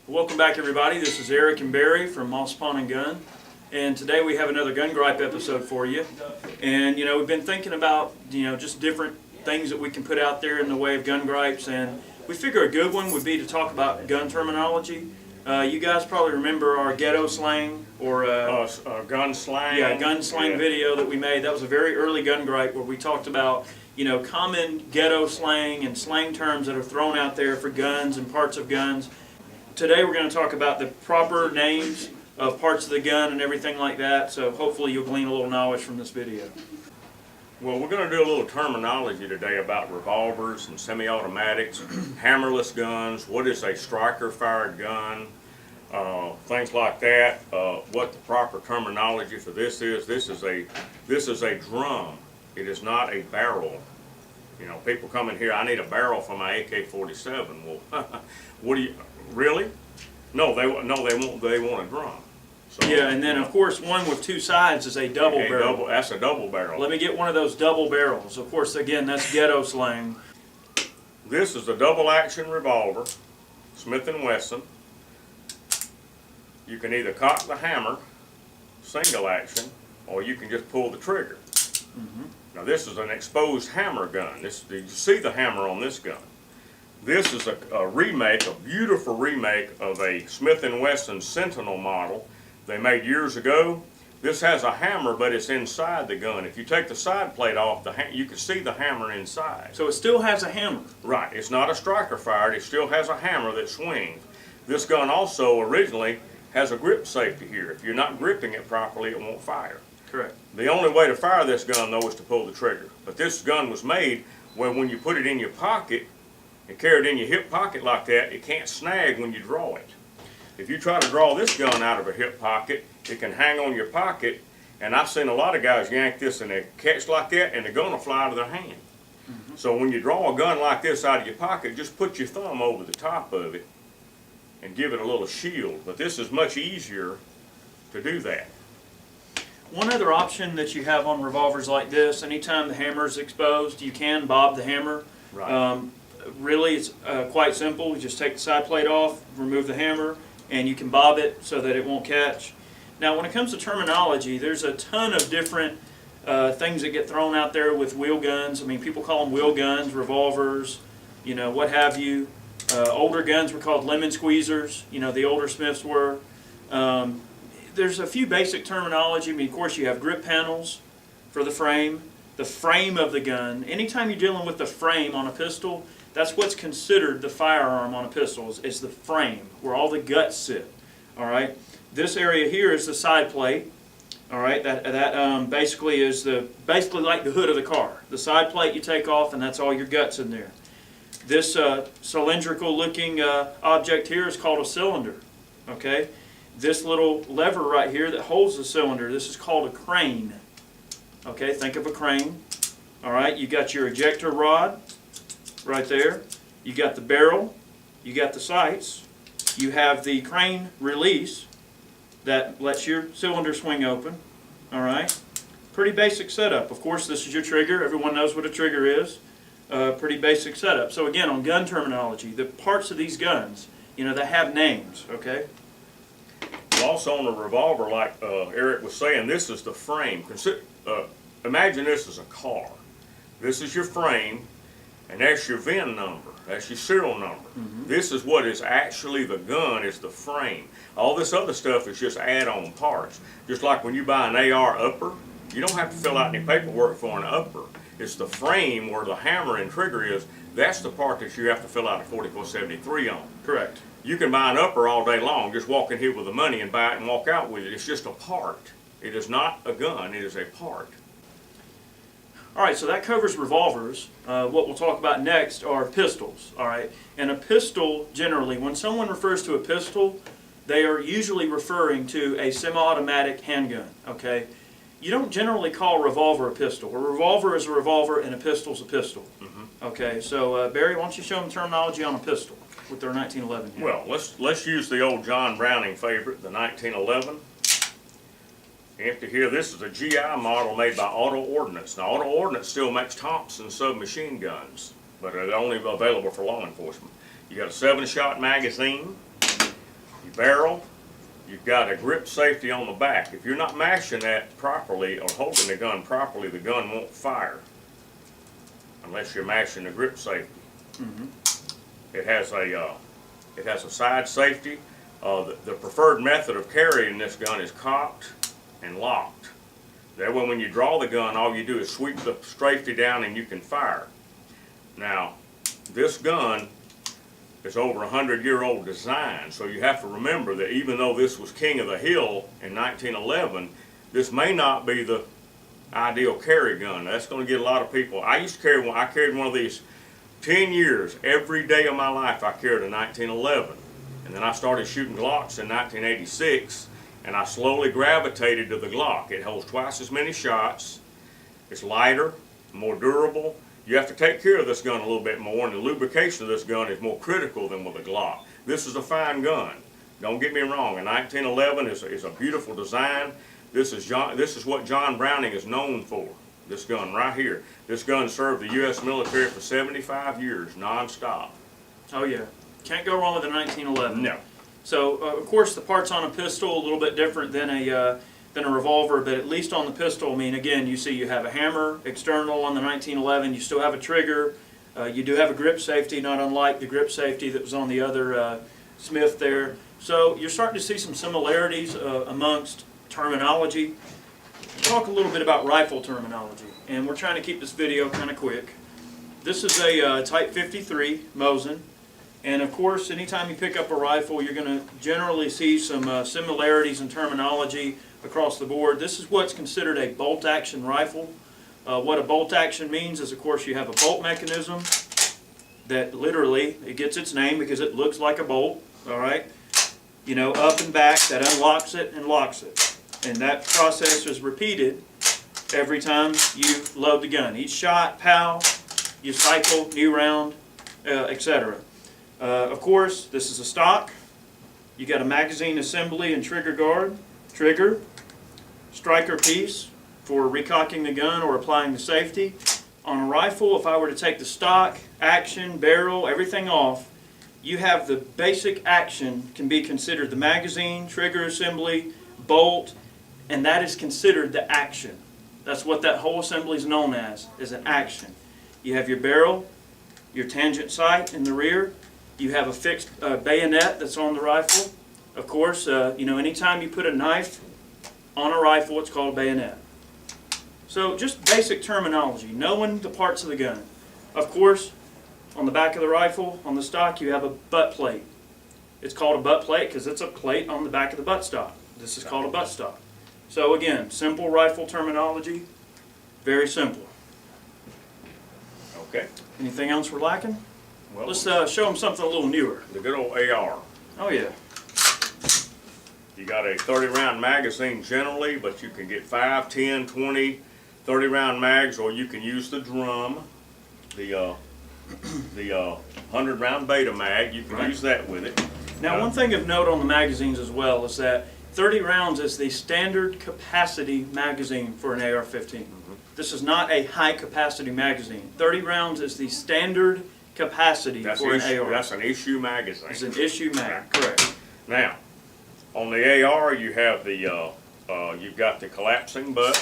Welcome back, everybody. This is Eric and Barry from Moss Pawn and Gun, and today we have another gun gripe episode for you. And we've been thinking about just different things that we can put out there in the way of gun gripes, and we figure a good one would be to talk about gun terminology. You guys probably remember our ghetto slang or gun slang. Yeah, gun slang video that we made. That was a very early gun gripe where we talked about common ghetto slang and slang terms that are thrown out there for guns and parts of guns. Today we're going to talk about the proper names of parts of the gun and everything like that, so hopefully you'll glean a little knowledge from this video. Well, we're going to do a little terminology today about revolvers and semi-automatics, hammerless guns, what is a striker-fired gun, things like that, what the proper terminology for this is. This is a drum. It is not a barrel. People come in here, I need a barrel for my AK-47. Well, what do you... Really? No, they won't. They want a drum. So, yeah, and then of course one with two sides is a double barrel. That's a double barrel. Let me get one of those double barrels. Of course, again, that's ghetto slang. This is a double action revolver, Smith & Wesson. You can either cock the hammer, single action, or you can just pull the trigger. Now this is an exposed hammer gun. You see the hammer on this gun. This is a remake, a beautiful remake of a Smith & Wesson Sentinel model they made years ago. This has a hammer, but it's inside the gun. If you take the side plate off, you can see the hammer inside. So it still has a hammer. Right. It's not a striker fired. It still has a hammer that swings. This gun also originally has a grip safety here. If you're not gripping it properly, it won't fire. Correct. The only way to fire this gun, though, is to pull the trigger. But this gun was made where when you put it in your pocket, and carry it in your hip pocket like that, it can't snag when you draw it. If you try to draw this gun out of a hip pocket, it can hang on your pocket, and I've seen a lot of guys yank this and they catch like that and the gun will fly out of their hand. So when you draw a gun like this out of your pocket, just put your thumb over the top of it and give it a little shield. But this is much easier to do that. One other option that you have on revolvers like this, anytime the hammer is exposed, you can bob the hammer. Right. Really, it's quite simple. You just take the side plate off, remove the hammer, and you can bob it so that it won't catch. Now, when it comes to terminology, there's a ton of different things that get thrown out there with wheel guns. I mean, people call them wheel guns, revolvers, what have you. Older guns were called lemon squeezers, the older Smiths were. There's a few basic terminology. I mean, of course, you have grip panels for the frame of the gun. Anytime you're dealing with the frame on a pistol, that's what's considered the firearm on a pistol, is the frame, where all the guts sit. All right. This area here is the side plate. All right. That basically is basically like the hood of the car. The side plate you take off, and that's all your guts in there. This cylindrical-looking object here is called a cylinder. Okay. This little lever right here that holds the cylinder, this is called a crane. Okay. Think of a crane. All right. You got your ejector rod right there. You got the barrel, you got the sights, you have the crane release that lets your cylinder swing open. All right, pretty basic setup. Of course, this is your trigger. Everyone knows what a trigger is. Pretty basic setup. So again, on gun terminology, the parts of these guns, they have names. Okay. Also on a revolver, like Eric was saying, this is the frame. Imagine this as a car. This is your frame. And that's your VIN number. That's your serial number. This is what is actually the gun, is the frame. All this other stuff is just add-on parts. Just like when you buy an AR upper, you don't have to fill out any paperwork for an upper. It's the frame where the hammer and trigger is. That's the part that you have to fill out a 4473 on. Correct. You can buy an upper all day long, just walk in here with the money and buy it and walk out with it. It's just a part. It is not a gun, it is a part. All right, so that covers revolvers. What we'll talk about next are pistols. All right, and a pistol, generally, when someone refers to a pistol, they are usually referring to a semi-automatic handgun. Okay, you don't generally call a revolver a pistol. A revolver is a revolver, and a pistol is a pistol. Okay, so Barry, why don't you show them terminology on a pistol with their 1911 here? Well, let's use the old John Browning favorite, the 1911. Empty here, this is a GI model made by Auto Ordnance. Now, Auto Ordnance still makes Thompson submachine guns, but they're only available for law enforcement. You got a 7-shot magazine. your barrel, you've got a grip safety on the back. If you're not mashing that properly or holding the gun properly, the gun won't fire unless you're mashing the grip safety. It has a side safety. The preferred method of carrying this gun is cocked and locked. That way when you draw the gun, all you do is sweep the safety down and you can fire. Now, this gun is over 100-year-old design, so you have to remember that even though this was king of the hill in 1911, this may not be the ideal carry gun. That's going to get a lot of people. I used to carry one. I carried one of these 10 years. Every day of my life I carried a 1911. And then I started shooting Glocks in 1986, and I slowly gravitated to the Glock. It holds twice as many shots. It's lighter, more durable. You have to take care of this gun a little bit more, and the lubrication of this gun is more critical than with a Glock. This is a fine gun. Don't get me wrong. A 1911 is a beautiful design. This is what John Browning is known for. This gun right here. This gun served the U.S. military for 75 years, non-stop. Oh yeah, can't go wrong with a 1911. No. So of course the parts on a pistol a little bit different than a revolver, but at least on the pistol, I mean, again, you see you have a hammer external on the 1911. You still have a trigger. You do have a grip safety, not unlike the grip safety that was on the other Smith there. So you're starting to see some similarities amongst terminology. Talk a little bit about rifle terminology, and we're trying to keep this video kind of quick. This is a Type 53 Mosin, and of course anytime you pick up a rifle you're going to generally see some similarities in terminology across the board. This is what's considered a bolt action rifle. What a bolt action means is, of course, you have a bolt mechanism that literally, it gets its name because it looks like a bolt, all right? You know, up and back, that unlocks it and locks it. And that process is repeated every time you load the gun. Each shot, pow, you cycle, new round, etc. Of course, this is a stock. You got a magazine assembly and trigger guard, trigger, striker piece for recocking the gun or applying the safety. On a rifle, if I were to take the stock, action, barrel, everything off, you have the basic action can be considered the magazine, trigger assembly, bolt, and that is considered the action. That's what that whole assembly is known as, is an action. You have your barrel, your tangent sight in the rear, you have a fixed bayonet that's on the rifle. Of course, you know, anytime you put a knife on a rifle, it's called a bayonet. So just basic terminology, knowing the parts of the gun. Of course, on the back of the rifle, on the stock, you have a butt plate. It's called a butt plate because it's a plate on the back of the butt stock. This is called a butt stock. So again, simple rifle terminology, very simple. Okay. Anything else we're lacking? Well, Let's show them something a little newer. the good old AR. Oh yeah. You got a 30-round magazine generally, but you can get 5, 10, 20, 30-round mags, or you can use the drum, the 100-round beta mag. You can use that with it. Now, one thing of note on the magazines as well is that 30 rounds is the standard capacity magazine for an AR-15. This is not a high capacity magazine. 30 rounds is the standard capacity for an AR. That's an issue magazine. It's an issue mag, correct. Now, on the AR, you have the you've got the collapsing butt,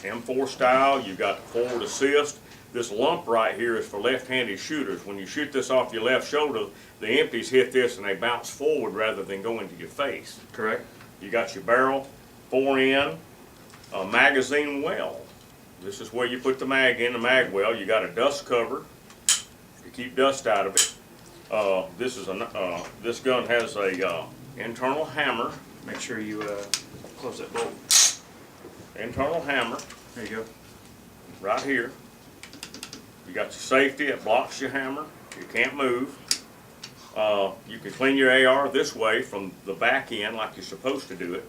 M4 style. You've got the forward assist. This lump right here is for left-handed shooters. When you shoot this off your left shoulder, the empties hit this and they bounce forward rather than go into your face. Correct. You got your barrel, 4N, a magazine well. This is where you put the mag in, the mag well. You got a dust cover to keep dust out of it. This gun has a internal hammer. Make sure you close that bolt. Internal hammer. There you go. Right here. You got your safety, it blocks your hammer. You can't move. You can clean your AR this way from the back end like you're supposed to do it.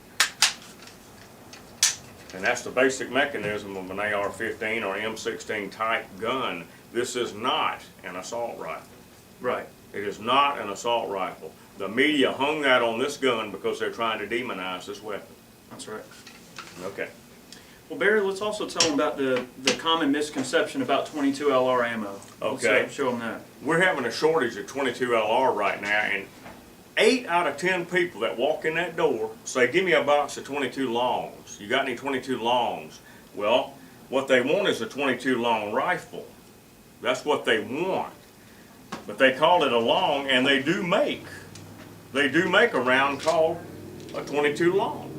And that's the basic mechanism of an AR-15 or M16 type gun. This is not an assault rifle. Right. It is not an assault rifle. The media hung that on this gun because they're trying to demonize this weapon. That's right. Okay. Well, Barry, let's also tell them about the common misconception about 22 LR ammo. Okay. Let's show them that. We're having a shortage of 22 LR right now, and 8 out of 10 people that walk in that door say, give me a box of 22 longs. You got any 22 longs? Well, what they want is a 22 long rifle. That's what they want. But they call it a long, and they do make a round called a 22 long.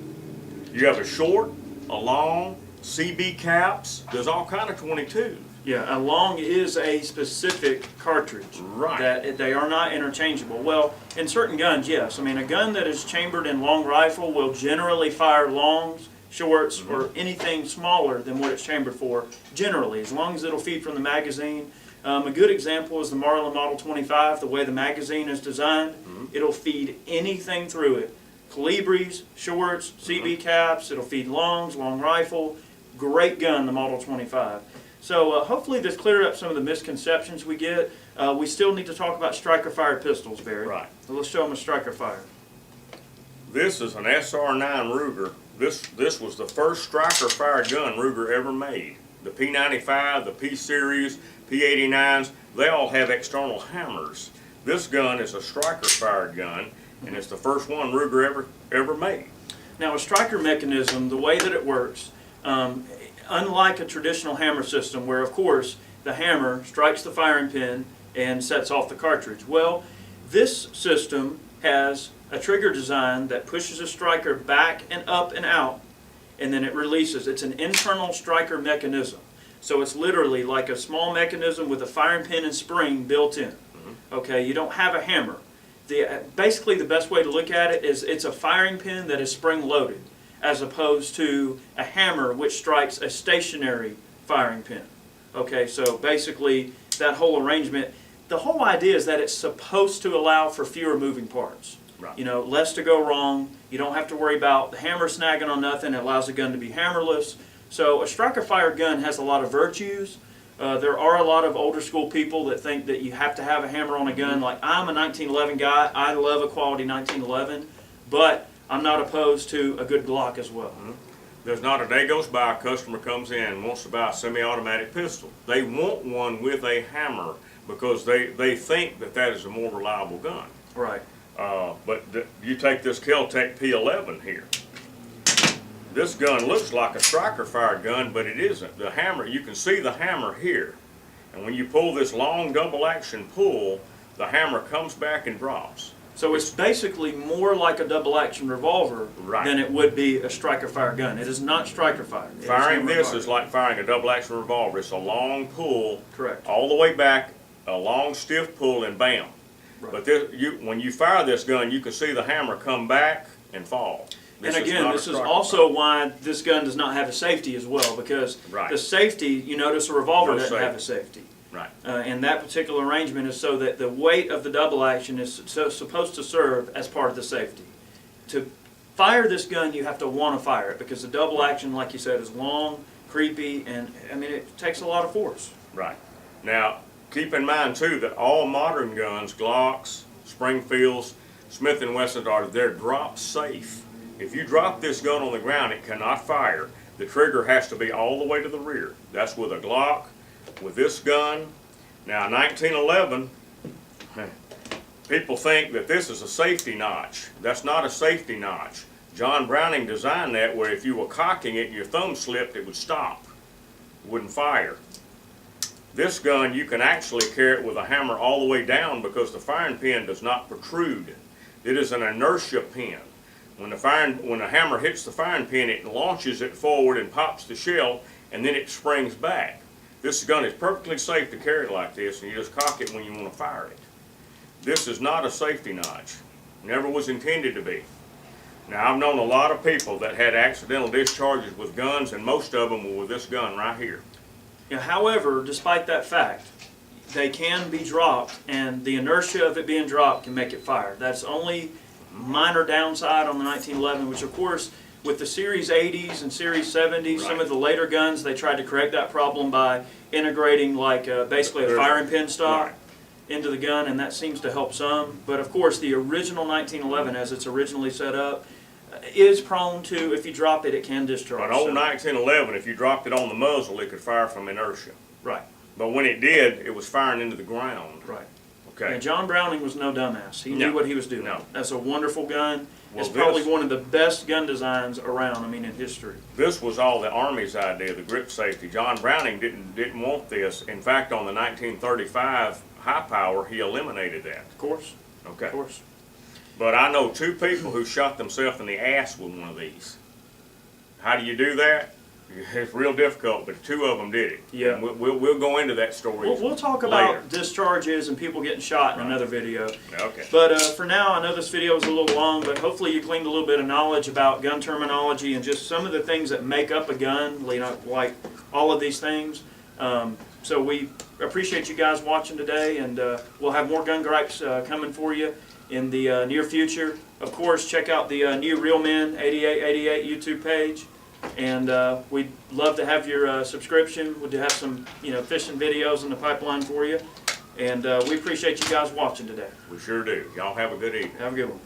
You have a short, a long, CB caps. There's all kind of 22s. Yeah, a long is a specific cartridge. Right. That they are not interchangeable. Well, in certain guns, yes. I mean, a gun that is chambered in long rifle will generally fire longs, shorts, or anything smaller than what it's chambered for, generally, as long as it'll feed from the magazine. A good example is the Marlin Model 25, the way the magazine is designed. It'll feed anything through it. Calibres, shorts, CB caps, it'll feed longs, long rifle. Great gun, the Model 25. So hopefully this cleared up some of the misconceptions we get. We still need to talk about striker-fired pistols, Barry. Right. So let's show them a striker-fire. This is an SR9 Ruger. This was the first striker-fired gun Ruger ever made. The P95, the P-Series, P89s, they all have external hammers. This gun is a striker-fired gun, and it's the first one Ruger ever made. Now a striker mechanism, the way that it works, unlike a traditional hammer system where, of course, the hammer strikes the firing pin and sets off the cartridge. Well, this system has a trigger design that pushes a striker back and up and out, and then it releases. It's an internal striker mechanism. So it's literally like a small mechanism with a firing pin and spring built in. Okay, you don't have a hammer. Basically, the best way to look at it is it's a firing pin that is spring-loaded, as opposed to a hammer which strikes a stationary firing pin. Okay, so basically that whole arrangement, the whole idea is that it's supposed to allow for fewer moving parts. Right. You know, less to go wrong. You don't have to worry about the hammer snagging on nothing. It allows the gun to be hammerless. So a striker-fired gun has a lot of virtues. There are a lot of older school people that think that you have to have a hammer on a gun. Like, I'm a 1911 guy. I love a quality 1911, but I'm not opposed to a good Glock as well. There's not a day goes by a customer comes in and wants to buy a semi-automatic pistol. They want one with a hammer because they think that is a more reliable gun. Right. But you take this Kel-tech P11 here. This gun looks like a striker-fired gun, but it isn't. The hammer, you can see the hammer here. And when you pull this long double-action pull, the hammer comes back and drops. So it's basically more like a double-action revolver than it would be a striker-fire gun. It is not striker-fire. Firing this is like firing a double-action revolver. It's a long pull, correct, all the way back, a long stiff pull, and bam. Right. But when you fire this gun, you can see the hammer come back and fall. And again, this is also why this gun does not have a safety as well, because the safety, you notice a revolver doesn't have a safety. Right. And that particular arrangement is so that the weight of the double action is supposed to serve as part of the safety. To fire this gun, you have to want to fire it, because the double action, like you said, is long, creepy, and I mean, it takes a lot of force. Right. Now, keep in mind too that all modern guns, Glocks, Springfields, Smith & Wessons, they're drop safe. If you drop this gun on the ground, it cannot fire. The trigger has to be all the way to the rear. That's with a Glock, with this gun. Now, 1911, people think that this is a safety notch. That's not a safety notch. John Browning designed that where if you were cocking it and your thumb slipped, it would stop. It wouldn't fire. This gun, you can actually carry it with a hammer all the way down because the firing pin does not protrude. It is an inertia pin. When the hammer hits the firing pin, it launches it forward and pops the shell, and then it springs back. This gun is perfectly safe to carry like this, and you just cock it when you want to fire it. This is not a safety notch. Never was intended to be. Now, I've known a lot of people that had accidental discharges with guns, and most of them were with this gun right here. Yeah, however, despite that fact, they can be dropped, and the inertia of it being dropped can make it fire. That's only minor downside on the 1911, which of course with the Series 80s and Series 70s, some of the later guns, they tried to correct that problem by integrating like basically a firing pin stock into the gun, and that seems to help some. But of course the original 1911, as it's originally set up, is prone to, if you drop it, it can discharge. An old 1911, if you dropped it on the muzzle, it could fire from inertia. Right. But when it did, it was firing into the ground. Right. Okay. And John Browning was no dumbass. He No. knew what he was doing. No. That's a wonderful gun. Well, It's probably this- one of the best gun designs around, I mean, in history. This was all the Army's idea, the grip safety. John Browning didn't want this. In fact, on the 1935 high power, he eliminated that. Of course. Okay. Of course. But I know two people who shot themselves in the ass with one of these. How do you do that? It's real difficult, but two of them did it. Yeah. And we'll go into that story We'll talk later. about discharges and people getting shot in Right. another video. Okay. But for now, I know this video was a little long, but hopefully you gleaned a little bit of knowledge about gun terminology and just some of the things that make up a gun, you know, like all of these things. So we appreciate you guys watching today, and we'll have more gun gripes coming for you in the near future. Of course, check out the new Real Men 8888 YouTube page. And we'd love to have your subscription. We'd have some, you know, fishing videos in the pipeline for you. And we appreciate you guys watching today. We sure do. Y'all have a good evening. Have a good one.